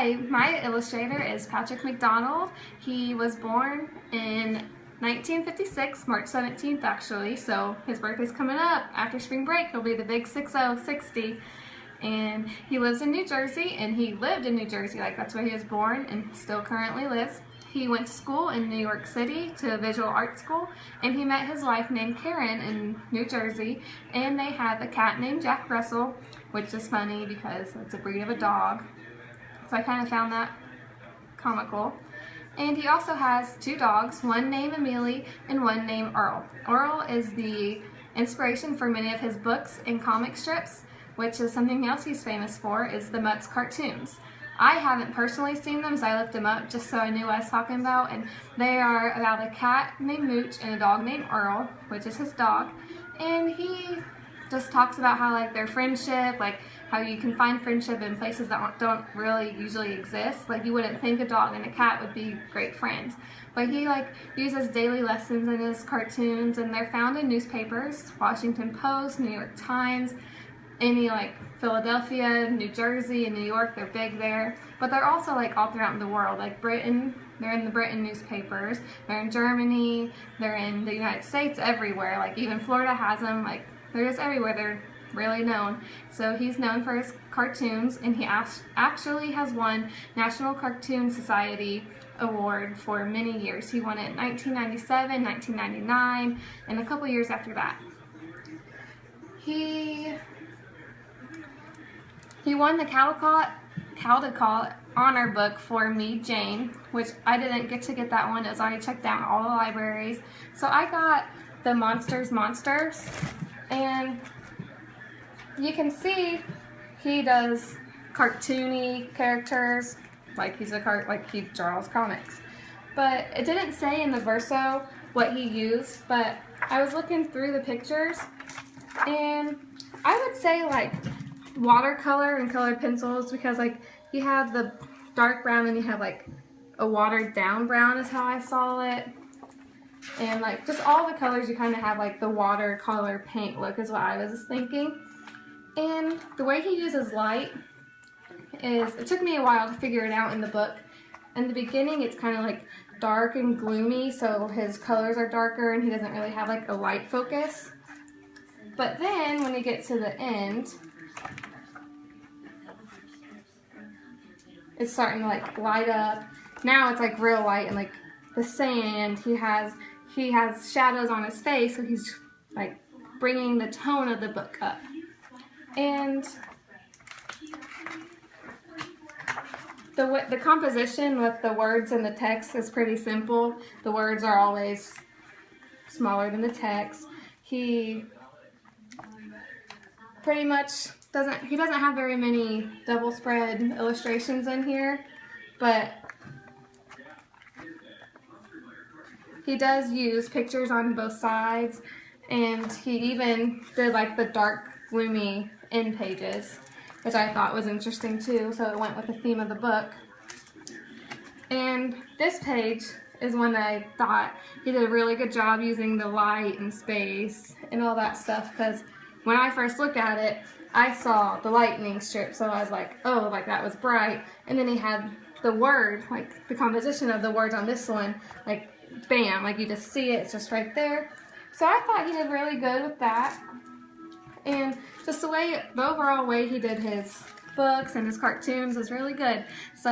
Hi, my illustrator is Patrick McDonald. He was born in 1956, March 17th actually, so his birthday's coming up. After spring break, he'll be the big 60. And he lives in New Jersey, and he lived in New Jersey, like that's where he was born and still currently lives. He went to school in New York City, to a visual art school, and he met his wife named Karen in New Jersey, and they have a cat named Jack Russell, which is funny because it's a breed of a dog. So I kind of found that comical. And he also has two dogs, one named Amelie and one named Earl. Earl is the inspiration for many of his books and comic strips, which is something else he's famous for, is the Mutz cartoons. I haven't personally seen them, so I looked them up just so I knew what I was talking about, and they are about a cat named Mooch and a dog named Earl, which is his dog, and he just talks about how like their friendship, like how you can find friendship in places that don't really usually exist. Like you wouldn't think a dog and a cat would be great friends, but he like uses daily lessons in his cartoons, and they're found in newspapers, Washington Post, New York Times, any like Philadelphia, New Jersey, and New York, they're big there. But they're also like all throughout the world, like Britain, they're in the Britain newspapers, they're in Germany, they're in the United States, everywhere. Like even Florida has them, like they're just everywhere, they're really known. So he's known for his cartoons, and he actually has won National Cartoon Society award for many years. He won it in 1997, 1999, and a couple years after that. He won the Caldecott Honor Book for Me, Jane, which I didn't get to get that one. It was already checked out in all the libraries. So I got the Monsters, and you can see he does cartoony characters, like he draws comics. But it didn't say in the verso what he used, but I was looking through the pictures, and I would say like watercolor and colored pencils, because like you have the dark brown and you have like a watered down brown is how I saw it, and like just all the colors you kind of have like the watercolor paint look is what I was thinking. And the way he uses light is, it took me a while to figure it out in the book. In the beginning it's kind of like dark and gloomy, so his colors are darker and he doesn't really have like a light focus. But then when you get to the end, it's starting to like light up. Now it's like real light, and like the sand, he has shadows on his face, so he's like bringing the tone of the book up. And the composition with the words and the text is pretty simple. The words are always smaller than the text. He pretty much doesn't have very many double spread illustrations in here, but he does use pictures on both sides, and he even did like the dark gloomy end pages, which I thought was interesting too, so it went with the theme of the book. And this page is one that I thought he did a really good job using the light and space and all that stuff, because when I first looked at it, I saw the lightning strip, so I was like, oh, like that was bright. And then he had the word, like the composition of the words on this one, like bam, like you just see it, it's just right there. So I thought he did really good with that. And just the overall way he did his books and his cartoons was really good. So